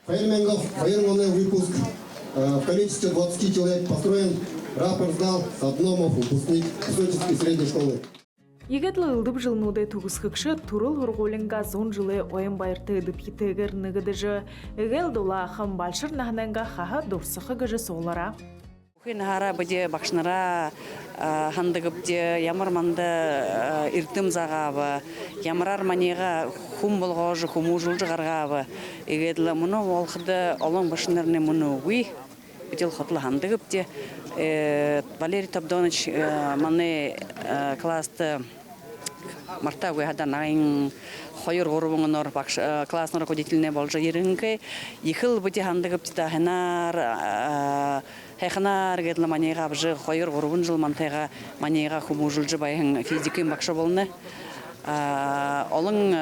Фаерменгов, военный выпуск в количестве 20 человек построен. Рапорт сдал Садномов, выпускник Кусочинской средней школы. Егетлі ылдып жылнуды тугыскыкшы турыл хургулинга зон жылы ойын байырты ыдып хитегер ныгыдыжы эгел дула хам балшыр нахнанга хаха дурсықы гыжы соолара. Хара бде бакшнара хандыгыпте ямарманды иртым загабы ямарар манега хум болгожу хумужулжу гаргабы эгедле муну олхды олон башнарны муну уй бдел хотла хандыгыпте Валерий Табдонович маны класты марта выхада наин хойыр горубуңнор бакш классный руководительный болжа еринке ихил бде хандыгыпте да ханар Хехнар гедла манега бжы хойыр горубун жыл мантайга манега хумужулжы байын физикин бакшы болны. Олың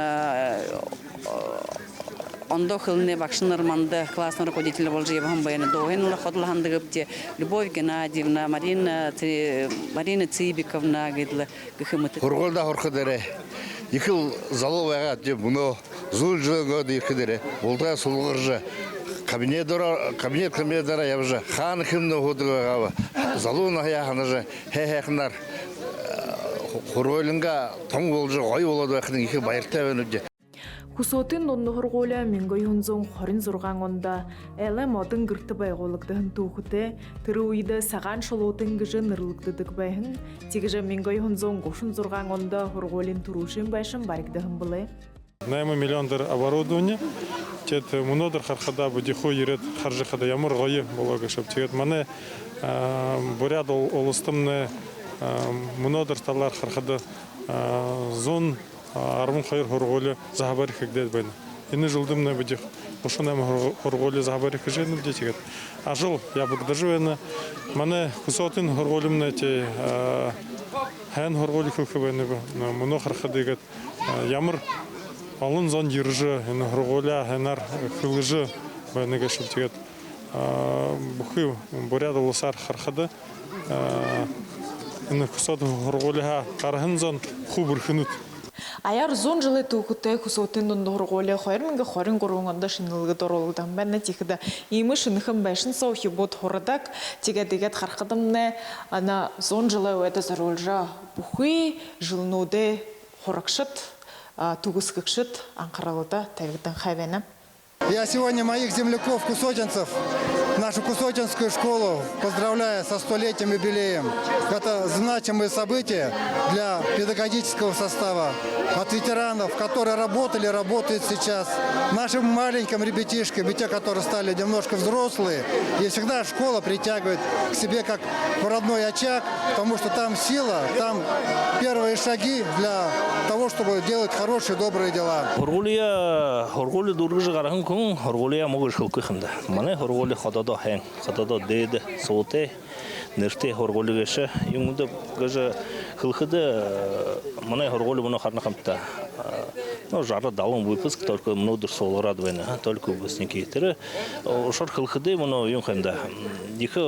ондо хылны бакшыныр манды классный руководитель болжы ебахын байыны доғын ходла хандыгыпте Любовь Геннадьевна, Марина Цибиковна гедла гыхымыты. Хорголда хорхыдere. Ихил заловага деп муно зул жыгы дихидере. Болда сулгыржы кабинет я уже хан химно ходыгава залуна яхана же хехнар хоролинга том болжы гой болоду ахын ихи байырта өнүдө Кусотын донды хургуля мингой хунзон хорин зурган онда эле модын гырты байгуулыктын туухуте тыруйда саган шолотын гыжы нырлыктыдык байын тигиже мингой хунзон гошун зурган онда хургулин турушин байшын барикдыгын былы. Найма миллиондар оборудование. Тет мунодер хархада будиху ирет харжихада ямур гойы болага шап тет мане буряд олустымны мунодер талар хархада зон армун хайр хорголе захабар хигдет байна. Ины жылдымны будих ошонам хорголе захабар хижен детигет. А жыл я багдажуена мане кусотын хорголымны те хан хорголе хухбаны муно хархадыгет ямур Алын зон держи, хургуля, хенар хылжи, байнага шептигет. Бухи буряд улсар хархада. Ины кусот хургуля кархын зон хубur хынут. Аяр зон жылы туухуте кусотын донды хургуля хойрминга хорин гуруунганда шинылгы доролугдан бэнна тихida имы шынхын байшын соухи бот хорадак тигедигет хархадымны ана зон жылы уэда заролжа бухи жылнуде хоракшыт тугыскыкшыт анкаралыда тегден хайвена. Я сегодня моих земляков, кусотинцев, нашу Кусотинскую школу поздравляю со 100-летием юбилеем. Это значимое событие для педагогического состава, от ветеранов, которые работали, работают сейчас, нашим маленьким ребятишкам, и те, которые стали немножко взрослые. И всегда школа притягивает к себе как в родной очаг, потому что там сила, там первые шаги для того, чтобы делать хорошие, добрые дела. Хорголия могыш хылкыхында. Мане хорголи хадада хэн, хадада дейде, соте, нерте хорголигеше, юмда гаже хылхыды мане хорголи буна харна хамта. Ну жара далон выпуск только мнодыр солора двойна, только выпускники. Тире ошар хылхыды муна юм хэмда. Дихе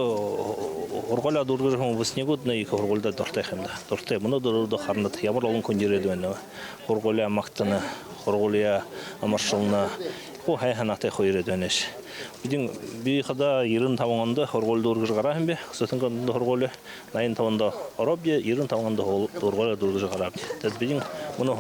хоргола дургыжы хам выпускнигут на их хорголда дорте хэмда. Дорте мнодыр до харнат ямар алон кондире двойна. Хорголия мактана, хорголия амаршылна. О хайханаты хойры дөнеш. Бидин би хада ирын таванганда хоргол дургыж гарахым бе. Сотынганда хорголы найын таванда арабия ирын таванганда хоргол дургыж гарап. Тез бидин муну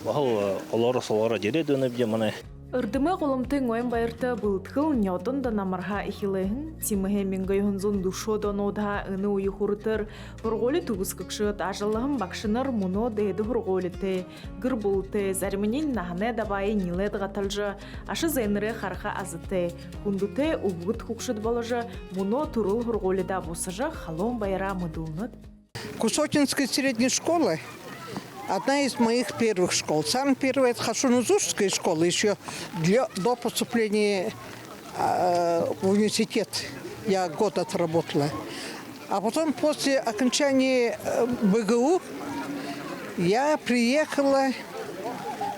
хал олора солора жере дөнөп же мана Ырдымы қолымтың ойын байырты бұлтқыл ньотын да намарға ихилыхын, тиміхе менгай хынзон душо донода ыны уйы хурытыр, хұрғолы туғызқықшыт, ажылығын бақшыныр мұно дейді хұрғолыты, гыр бұлты, зәрменен нахане дабайы нилет ғаталжы, ашы зайныры қарқа азыты, хүндуты ұғыт хұқшыт балыжы, мұно турыл хұрғолыда босыжы халон байыра мұдылыныд. Кусотинская средняя школа одна из моих первых школ. Самая первая — это Хашунузурская школа, еще до поступления в университет. Я год отработала. А потом, после окончания БГУ, я приехала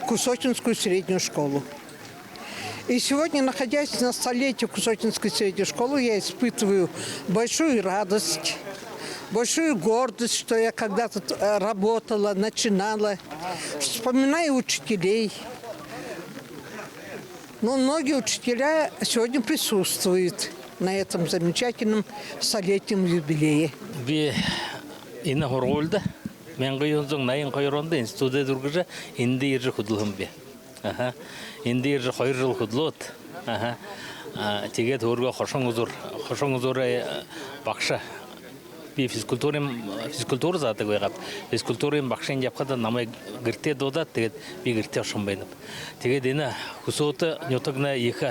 в Кусотинскую среднюю школу. И сегодня, находясь на столетии Кусотинской средней школы, я испытываю большую радость, большую гордость, что я когда-то работала, начинала. Вспоминаю учителей. Но многие учителя сегодня присутствуют на этом замечательном столетнем юбилее. Би энэ хорголда 1980 онд институтд үргэж энд ирж хөдөлгөн би. Энд ирж 2 жил хөдлөөд тэгээд өөрөө хошон үзүр багш би физкультур заадаг байгаад физкультурын багшийн явхад намайг гэртээ дуудаад тэгээд би гэртээ орсон байна. Тэгээд энэ хөсөөд нютагна их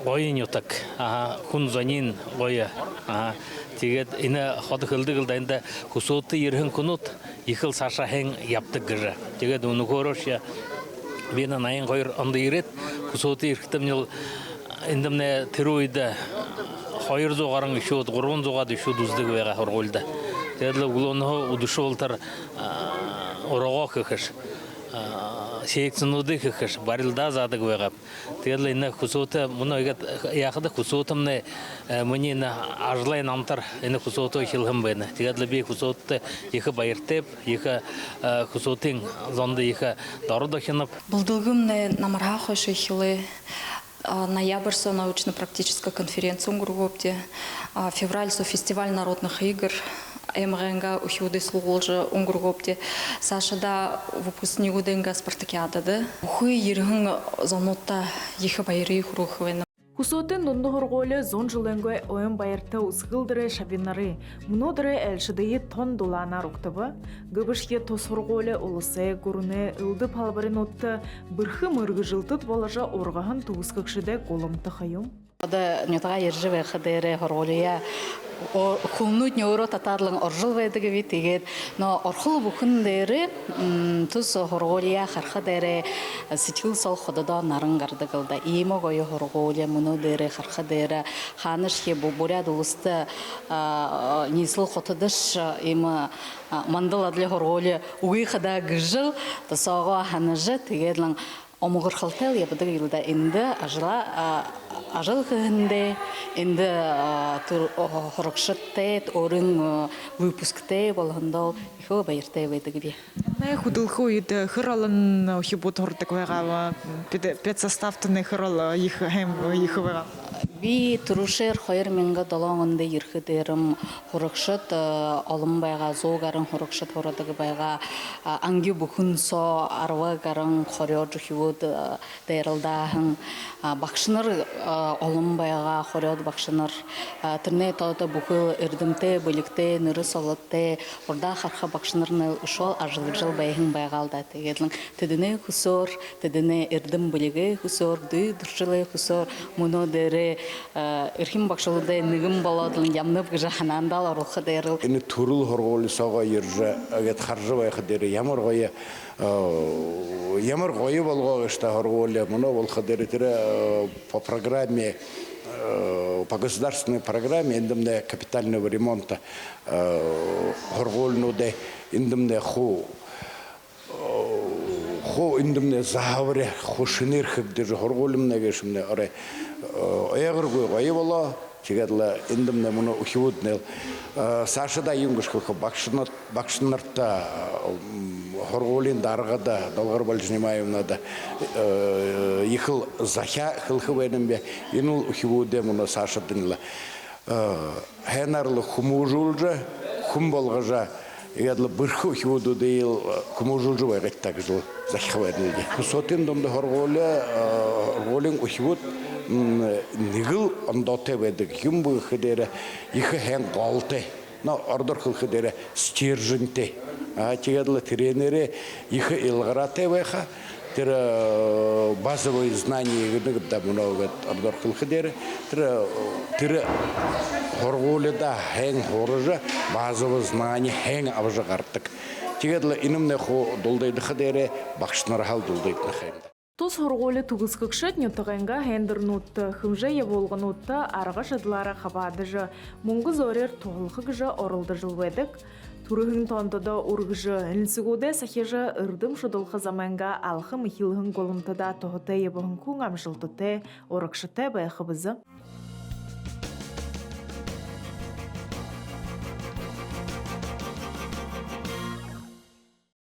гоё нютаг хүн зонин гоё тэгээд энэ хот хөлдөг дайнда хөсөөд ирхэн хүнүүд их л саша хэн явдаг гэж. Тэгээд өнөөхөрөш би 82 онд ирээд хөсөөд ирэхтэмнэл эндэмнэ тэр үед 200 гаруй ишүүд 300-аад ишүүд үздэг байгаа хоргуулда. Тэгээд л өглөөнөө өдөршүүлтэр орогоо гэхш секцнуудыг гэхш барилдаа заадаг байгаа. Тэгээд л энэ хөсөөт мөн яхад хөсөөтмнэ миний ажлын намтар энэ хөсөөтөө хилхэн байна. Тэгээд л би хөсөөттэй их баяртай их хөсөөтийн зонд их дордохнов. Булдугумне намархах шихлы ноябрьсо научно-практическая конференция Унгургопте, февральсо фестиваль народных игр, МРНГ ухюды служи Унгургопте, Сашада выпускнику денга спартакиадады. Ухы ерхин занута ехе байры хурухвена. Хүсөөтэн дунду хоргооле зон жылэнгүй ойн баярта усгылдыры шабинары, мнодыры әлшидайы тон дуланар уктабы, гыбышке тос хоргооле улысы гурны ылды палбарын отты бірхі мұрғы жылтыт болажа орғахан туғысқықшыды қолымты қайым. Ода нютага ержи вэхадере хорголия хулнут нёро татарлын оржыл байдаг бит тэгээд но орхол бүхэн дээрэ тус хорголия хархадере сэтгэл сол хододо наран гардагылда иймо гоё хорголия мөнө дээрэ хархадере ханышке буряд улуста нисл хотодыш има мандала для хорголия уги хада гжыл тасого ханажы тэгээд омогор халтел ябдаг илда инде ажыл хэнде инде хорокшатте орын выпускте болгондол ихо баяртай байдаг би. Най худалху ид хыралын хибут хордог байгаа. Педсоставтны хырал их хэм их байгаа. Би турушер 2007 онд ирхэдэрм хорокшат олон байгаа зоогарын хорокшат хородог байгаа анги бүхэн со арва гаран хорёж хивод дэрэлдахан багшнар олон байгаа хорёд багшнар тэрнээ тоото бүхэл эрдэмтэй бүлэгтэй нэрс олоттэй урда харха багшнарны ушол ажил байхын байгаалда тэгээд тэдний хөсөөр тэдний эрдэм бүлэгээ хөсөөр дүй дурчлаа хөсөөр мөнө дээрээ эрхэм багшлуудаа нэгэн болоод ямнав гэж ханаандал оруулах дээр энэ төрөл хоргуулсаага ирж гээд харж байх дээр ямар гоё болгоо гэж та хоргуул мөнө болох дээр тэр по программе по государственной программе эндэмнэ капитального ремонта хоргуулнуудаа эндэмнэ хуу эндэмнэ заавар хушнэр хэгдэж хоргуулмнэ гэшмнэ орой оягргүй гоё болоо тэгээд л эндэмнэ мөн ухиуднэл сашада юнгш хөх багшнарта хоргуулын даргада долгор болж нимаюмнада ихл захя хылхвэнэн бе энэ ухиудэ мөн сашадын л хэнарлы хумужулжа хум болгожа ядла бирху хиуду дейл кумужулжу байгаттаг жил захвэдэлди сотын домд хоргуулын ухиуд нэгэл ондотой байдаг юм бүхэдэр их хэн голтой но ордор хөлхөдэр стержинтэй тэгээд л тренеры их илгаратай байха тэр базовые знания гэдэг да много ордор хөлхөдэр тэр хоргуулда хэн хорожа базовые знания хэн авж гардаг тэгээд л инэмнэ хуу дулдайдах дээр багш нар хал дулдайдах юм. Тус хоргуулы түгіскікшіт нютығанға хендернутты, хымжа еволғанутты арғы жыдлары қабадыжы, мұңғы зорер тұғылқығыжы орылды жылведік. Турығын тондыда ұрғыжы, әлінсігуде сахежі ұрдым шыдылқы заманға алқы мұхилығын қолымтыда тұғыты ебіғын күң амшылтыты, орықшыты байқы бізі.